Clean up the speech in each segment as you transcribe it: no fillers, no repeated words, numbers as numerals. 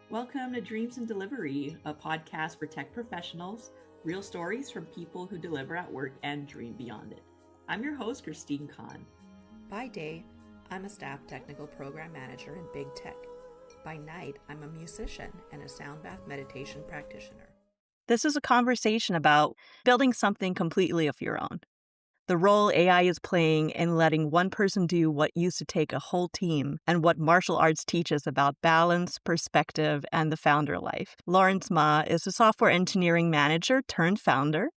Welcome to Dreams and Delivery, a podcast for tech professionals, real stories from people who deliver at work and dream beyond it. I'm your host, Christine Kahn. By day, I'm a staff technical program manager in big tech. By night, I'm a musician and a sound bath meditation practitioner. This is a conversation about building something completely of your own. The role AI is playing in letting one person do what used to take a whole team, and what martial arts teaches about balance, perspective, and the founder life. Lawrence Ma is a software engineering manager turned founder.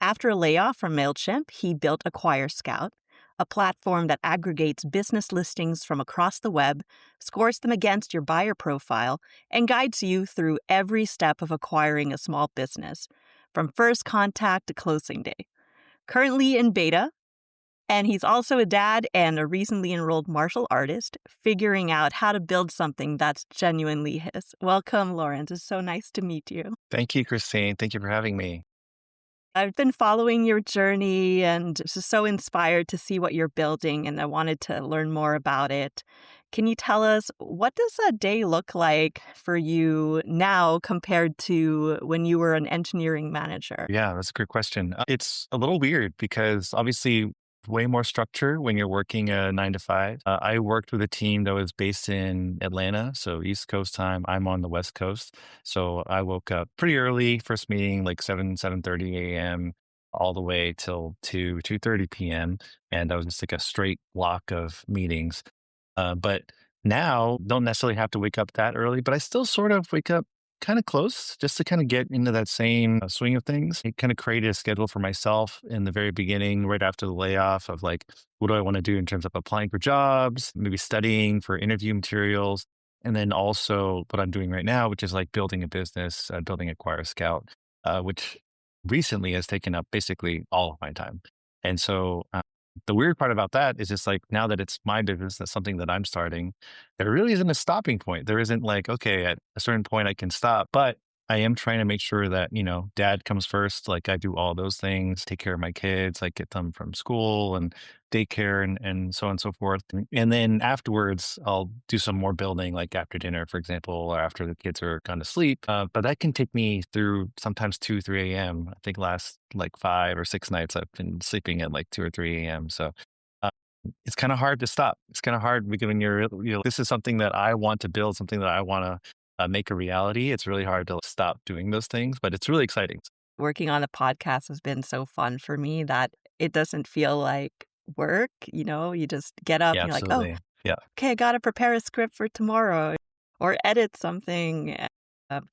After a layoff from MailChimp, he built Acquire Scout, a platform that aggregates business listings from across the web, scores them against your buyer profile, and guides you through every step of acquiring a small business, from first contact to closing day. Currently in beta, and he's also a dad and a recently enrolled martial artist, figuring out how to build something that's genuinely his. Welcome, Lawrence. It's so nice to meet you. Thank you, Christine. Thank you for having me. I've been following your journey and just so inspired to see what you're building, and I wanted to learn more about it. Can you tell us, what does a day look like for you now compared to when you were an engineering manager? Yeah, that's a great question. It's a little weird because obviously way more structure when you're working a 9 to 5. I worked with a team that was based in Atlanta, so East Coast time. I'm on the West Coast. So I woke up pretty early, first meeting like 7:30 a.m. all the way till 2:30 p.m. And that was just like a straight block of meetings. But now don't necessarily have to wake up that early, but I still sort of wake up kind of close just to kind of get into that same swing of things. I kind of created a schedule for myself in the very beginning, right after the layoff of like, what do I want to do in terms of applying for jobs, maybe studying for interview materials. And then also what I'm doing right now, which is like building a business, building Acquire Scout, which recently has taken up basically all of my time. And so the weird part about that is just like now that it's my business, that's something that I'm starting, there really isn't a stopping point. There isn't like, okay, at a certain point I can stop, but I am trying to make sure that, dad comes first. Like I do all those things, take care of my kids, like get them from school and daycare and so on and so forth. And then afterwards, I'll do some more building, like after dinner, for example, or after the kids are gone to sleep. But that can take me through sometimes 2, 3 a.m. I think last like 5 or 6 nights I've been sleeping at like 2 or 3 a.m. So uh, it's kind of hard to stop. It's kind of hard because when this is something that I want to build, something that I want to make a reality. It's really hard to stop doing those things, but it's really exciting. Working on the podcast has been so fun for me that it doesn't feel like work. You just get up Yeah, and you're like, oh, absolutely. Yeah. okay, I got to prepare a script for tomorrow or edit something.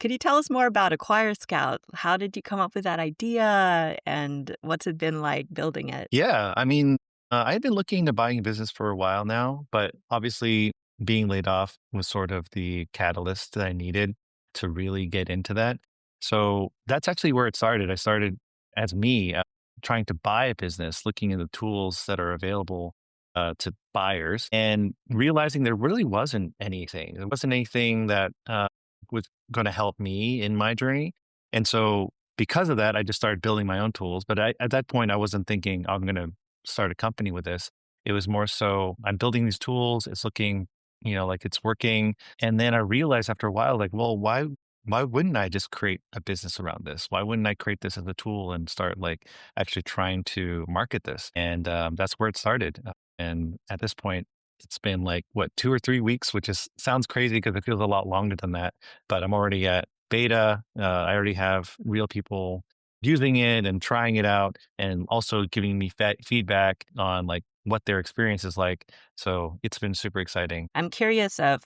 Could you tell us more about Acquire Scout? How did you come up with that idea, and what's it been like building it? Yeah. I mean, I've been looking into buying a business for a while now, but obviously being laid off was sort of the catalyst that I needed to really get into that. So that's actually where it started. I started as me trying to buy a business, looking at the tools that are available to buyers and realizing there really wasn't anything. There wasn't anything that was going to help me in my journey. And so because of that, I just started building my own tools. But at that point, I wasn't thinking I'm going to start a company with this. It was more so I'm building these tools. It's looking, like it's working. And then I realized after a while, like, well, why wouldn't I just create a business around this? Why wouldn't I create this as a tool and start like actually trying to market this? And that's where it started. And at this point, it's been like what 2 or 3 weeks, which is sounds crazy because it feels a lot longer than that. But I'm already at beta. I already have real people using it and trying it out, and also giving me feedback on like what their experience is like. So it's been super exciting. I'm curious of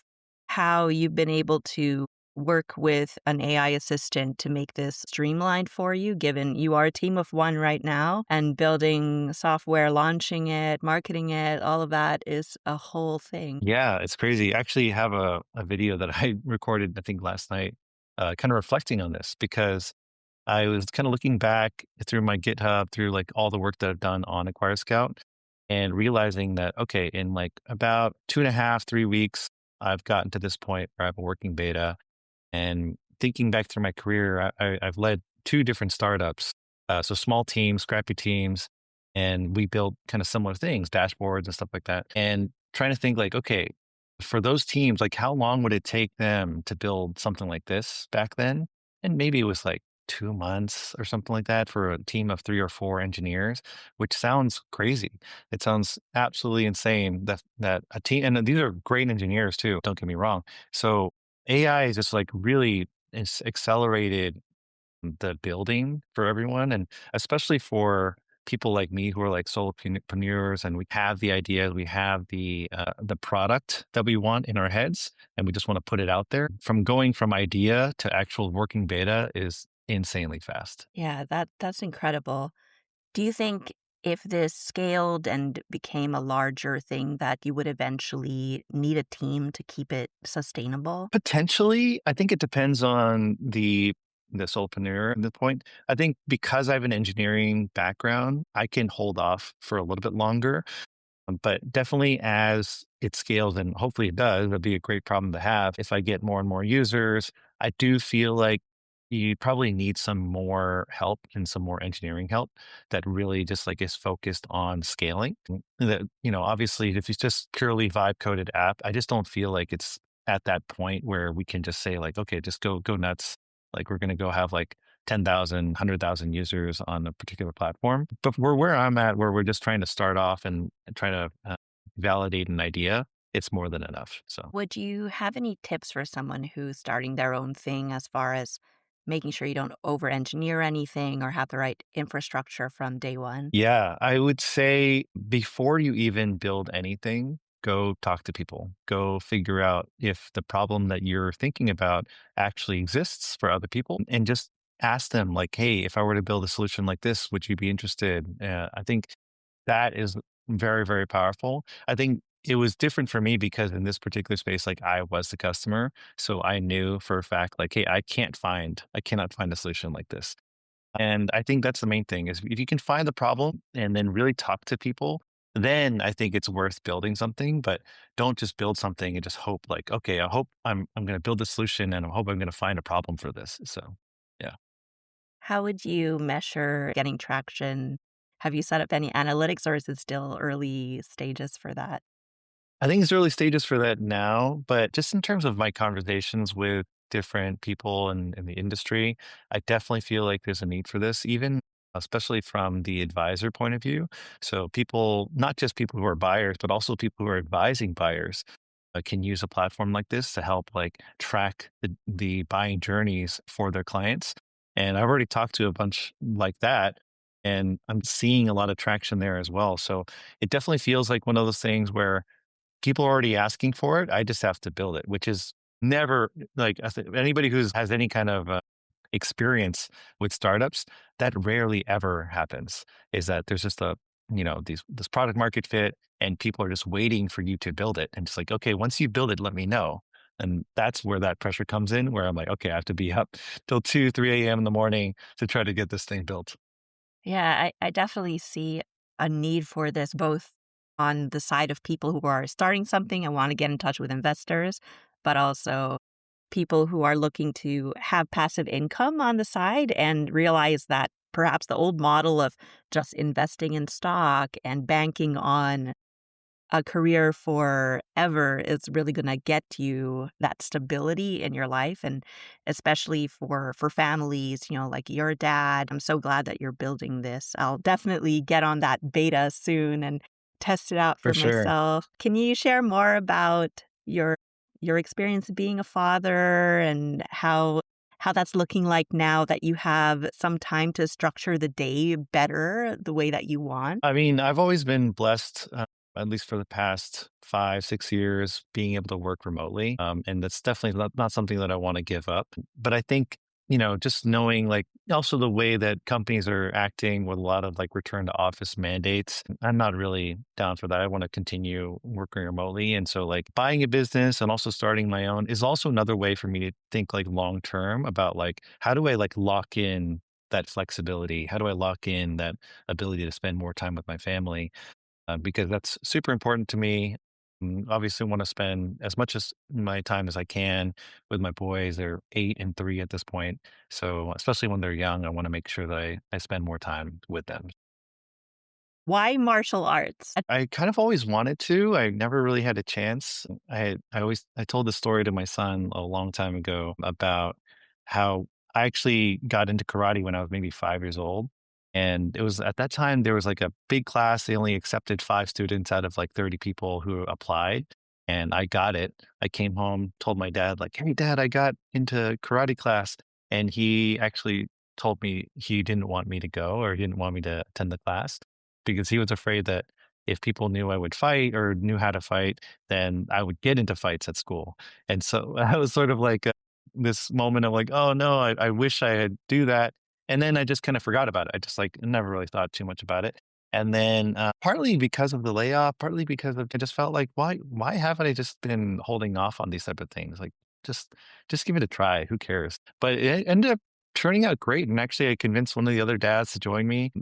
how you've been able to work with an AI assistant to make this streamlined for you, given you are a team of one right now, and building software, launching it, marketing it, all of that is a whole thing. Yeah, it's crazy. I actually have a video that I recorded, I think last night, kind of reflecting on this because I was kind of looking back through my GitHub, through like all the work that I've done on Acquire Scout and realizing that, okay, in like about 2.5, 3 weeks, I've gotten to this point where I have a working beta. And thinking back through my career, I've led 2 different startups. So small teams, scrappy teams, and we built kind of similar things, dashboards and stuff like that. And trying to think like, okay, for those teams, like how long would it take them to build something like this back then? And maybe it was like 2 months or something like that for a team of 3 or 4 engineers, which sounds crazy. It sounds absolutely insane that a team, and these are great engineers too, don't get me wrong. So AI is just like really accelerated the building for everyone, and especially for people like me who are like solopreneurs, and we have the idea, we have the product that we want in our heads, and we just want to put it out there. From going from idea to actual working beta is insanely fast. Yeah, that's incredible. Do you think if this scaled and became a larger thing that you would eventually need a team to keep it sustainable? Potentially, I think it depends on the solopreneur at the point. I think because I have an engineering background, I can hold off for a little bit longer. But definitely as it scales, and hopefully it does, that'd be a great problem to have. If I get more and more users, I do feel like you probably need some more help and some more engineering help that really just like is focused on scaling. That, obviously if it's just purely vibe coded app, I just don't feel like it's at that point where we can just say like, okay, just go nuts. Like we're going to go have like 10,000, 100,000 users on a particular platform. But where I'm at, where we're just trying to start off and try to validate an idea, it's more than enough. So, Would you have any tips for someone who's starting their own thing as far as making sure you don't over engineer anything or have the right infrastructure from day one? yeah, I would say before you even build anything, go talk to people. Go figure out if the problem that you're thinking about actually exists for other people, and just ask them, like, hey, if I were to build a solution like this, would you be interested? I think that is very, very powerful. I think it was different for me because in this particular space, like I was the customer. So I knew for a fact, like, hey, I cannot find a solution like this. And I think that's the main thing is if you can find the problem and then really talk to people, then I think it's worth building something. But don't just build something and just hope like, okay, I hope I'm going to build a solution and I hope I'm going to find a problem for this. So yeah. How would you measure getting traction? Have you set up any analytics or is it still early stages for that? I think it's early stages for that now, but just in terms of my conversations with different people in the industry, I definitely feel like there's a need for this, even especially from the advisor point of view. So people, not just people who are buyers, but also people who are advising buyers can use a platform like this to help like track the buying journeys for their clients. And I've already talked to a bunch like that, and I'm seeing a lot of traction there as well. So it definitely feels like one of those things where people are already asking for it. I just have to build it, which is never like anybody who's has any kind of experience with startups, that rarely ever happens. Is that there's just this product market fit, and people are just waiting for you to build it, and just like, okay, once you build it, let me know. And that's where that pressure comes in, where I'm like, okay, I have to be up till 2, 3 a.m. in the morning to try to get this thing built. Yeah, I definitely see a need for this both on the side of people who are starting something and want to get in touch with investors, but also people who are looking to have passive income on the side and realize that perhaps the old model of just investing in stock and banking on a career forever is really going to get you that stability in your life, and especially for families, like your dad. I'm so glad that you're building this. I'll definitely get on that beta soon and test it out For for sure. myself. Can you share more about your experience being a father and how that's looking like now that you have some time to structure the day better the way that you want? I mean, I've always been blessed, at least for the past 5, 6 years, being able to work remotely. And that's definitely not something that I want to give up. But I think, just knowing like also the way that companies are acting with a lot of like return to office mandates, I'm not really down for that. I want to continue working remotely. And so, like, buying a business and also starting my own is also another way for me to think like long term about like, how do I like lock in that flexibility? How do I lock in that ability to spend more time with my family? Because that's super important to me. Obviously, want to spend as much as my time as I can with my boys. They're 8 and 3 at this point. So, especially when they're young, I want to make sure that I spend more time with them. Why martial arts? I kind of always wanted to. I never really had a chance. I told the story to my son a long time ago about how I actually got into karate when I was maybe 5 years old. And it was at that time there was like a big class. They only accepted 5 students out of like 30 people who applied. And I got it. I came home, told my dad, like, hey dad, I got into karate class. And he actually told me he didn't want me to go, or he didn't want me to attend the class because he was afraid that if people knew I would fight or knew how to fight, then I would get into fights at school. And so I was sort of like this moment of like, oh no, I wish I had do that. And then I just kind of forgot about it. I just like never really thought too much about it. And then partly because of the layoff, partly because of I just felt like why haven't I just been holding off on these type of things? Like just just give it a try. Who cares? But it ended up turning out great. And actually I convinced one of the other dads to join me.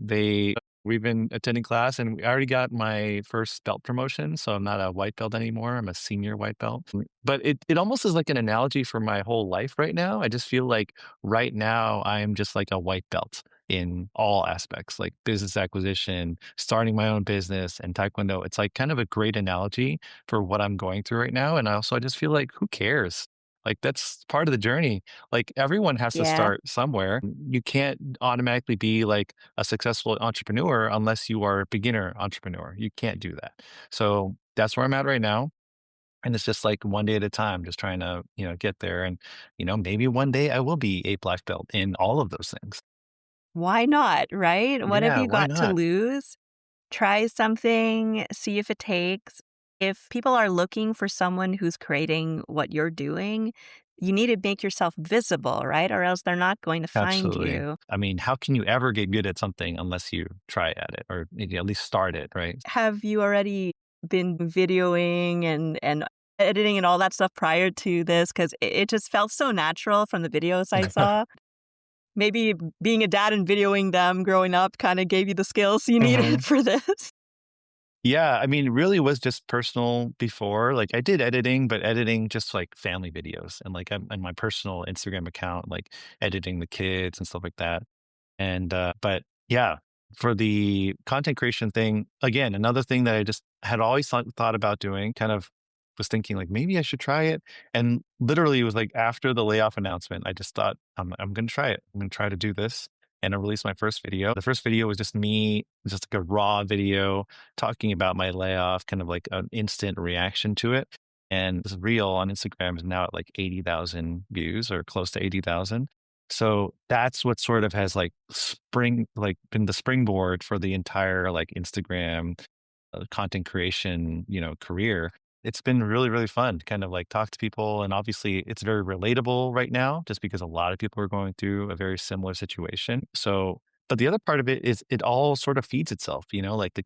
We've been attending class and I already got my first belt promotion. So I'm not a white belt anymore. I'm a senior white belt. But it almost is like an analogy for my whole life right now. I just feel like right now I am just like a white belt in all aspects, like business acquisition, starting my own business, and taekwondo. It's like kind of a great analogy for what I'm going through right now. And I just feel like, who cares? Like that's part of the journey. Like everyone has to Yeah. start somewhere. You can't automatically be like a successful entrepreneur unless you are a beginner entrepreneur. You can't do that. So that's where I'm at right now. And it's just like one day at a time, just trying to, get there. And, maybe one day I will be a black belt in all of those things. Why not, right? What have Yeah, you why got to not? lose? Try something, see if it takes. If people are looking for someone who's creating what you're doing, you need to make yourself visible, right? Or else they're not going to find Absolutely. you. I mean, how can you ever get good at something unless you try at it or maybe at least start it, right? Have you already been videoing and editing and all that stuff prior to this? Because it just felt so natural from the videos I saw. Maybe being a dad and videoing them growing up kind of gave you the skills you Mhm. needed for this. Yeah, I mean, it really was just personal before. Like I did editing, but editing just like family videos and like on my personal Instagram account, like editing the kids and stuff like that. And but yeah, for the content creation thing, again, another thing that I just had always thought about doing, kind of was thinking like maybe I should try it. And literally it was like after the layoff announcement, I just thought I'm gonna try it. I'm gonna try to do this. And I released my first video. The first video was just me, just like a raw video talking about my layoff, kind of like an instant reaction to it. And this reel on Instagram is now at like 80,000 views or close to 80,000. So that's what sort of has been the springboard for the entire like Instagram content creation, career. It's been really, really fun to kind of like talk to people. And obviously it's very relatable right now just because a lot of people are going through a very similar situation. So, but the other part of it is it all sort of feeds itself, like the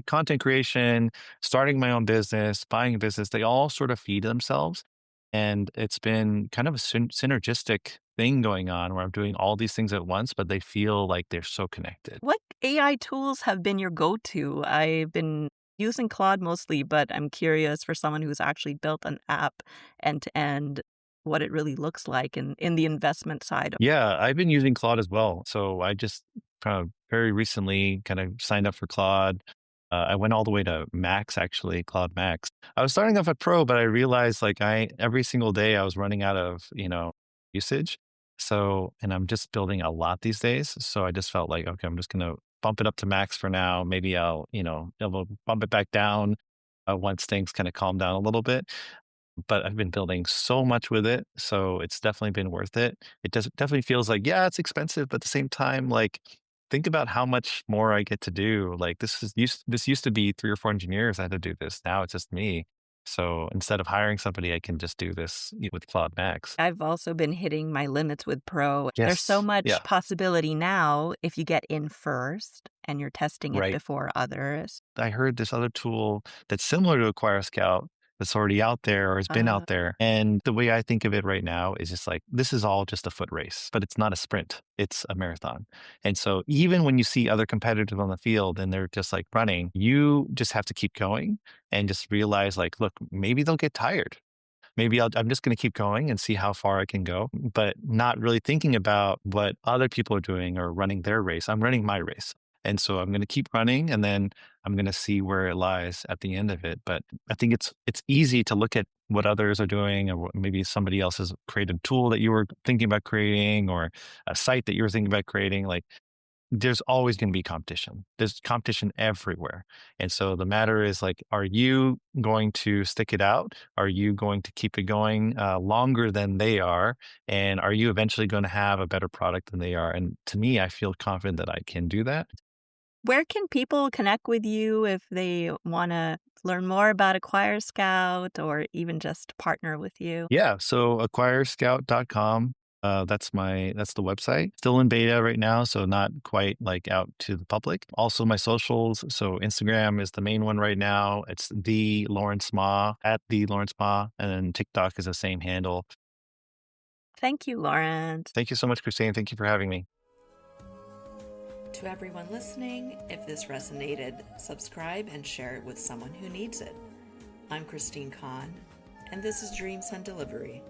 content creation, starting my own business, buying a business, they all sort of feed themselves. And it's been kind of a synergistic thing going on where I'm doing all these things at once, but they feel like they're so connected. What AI tools have been your go-to? I've been using Claude mostly, but I'm curious for someone who's actually built an app end to end, what it really looks like in the investment side. Yeah, I've been using Claude as well. So I just kind of very recently kind of signed up for Claude. I went all the way to Max, actually, Claude Max. I was starting off at Pro, but I realized like every single day I was running out of, usage. So, and I'm just building a lot these days. So I just felt like, okay, I'm just going to bump it up to Max for now. Maybe I'll bump it back down once things kind of calm down a little bit, but I've been building so much with it, so it's definitely been worth it. Definitely feels like, yeah, it's expensive, but at the same time, like, think about how much more I get to do. Like this used to be 3 or 4 engineers that had to do this. Now it's just me. So instead of hiring somebody, I can just do this with Claude Max. I've also been hitting my limits with Pro. There's so Yes. much Yeah. possibility now if you get in first and you're testing it Right. before others. I heard this other tool that's similar to Acquire Scout that's already out there or has been Uh, out there. And the way I think of it right now is just like, this is all just a foot race, but it's not a sprint, it's a marathon. And so even when you see other competitors on the field and they're just like running, you just have to keep going and just realize like, look, maybe they'll get tired. Maybe I'm just going to keep going and see how far I can go, but not really thinking about what other people are doing or running their race. I'm running my race. And so I'm going to keep running, and then I'm going to see where it lies at the end of it. But I think it's easy to look at what others are doing, or maybe somebody else has created a tool that you were thinking about creating, or a site that you were thinking about creating. Like, there's always going to be competition. There's competition everywhere. And so the matter is, like, are you going to stick it out? Are you going to keep it going longer than they are? And are you eventually going to have a better product than they are? And to me, I feel confident that I can do that. Where can people connect with you if they want to learn more about Acquire Scout or even just partner with you? Yeah. So acquirescout.com. That's the website. Still in beta right now, so not quite like out to the public. Also my socials. So Instagram is the main one right now. It's the Lawrence Ma, at the Lawrence Ma, and then TikTok is the same handle. Thank you, Lawrence. Thank you so much, Christine. Thank you for having me. To everyone listening, if this resonated, subscribe and share it with someone who needs it. I'm Christine Kahn, and this is Dreams on Delivery.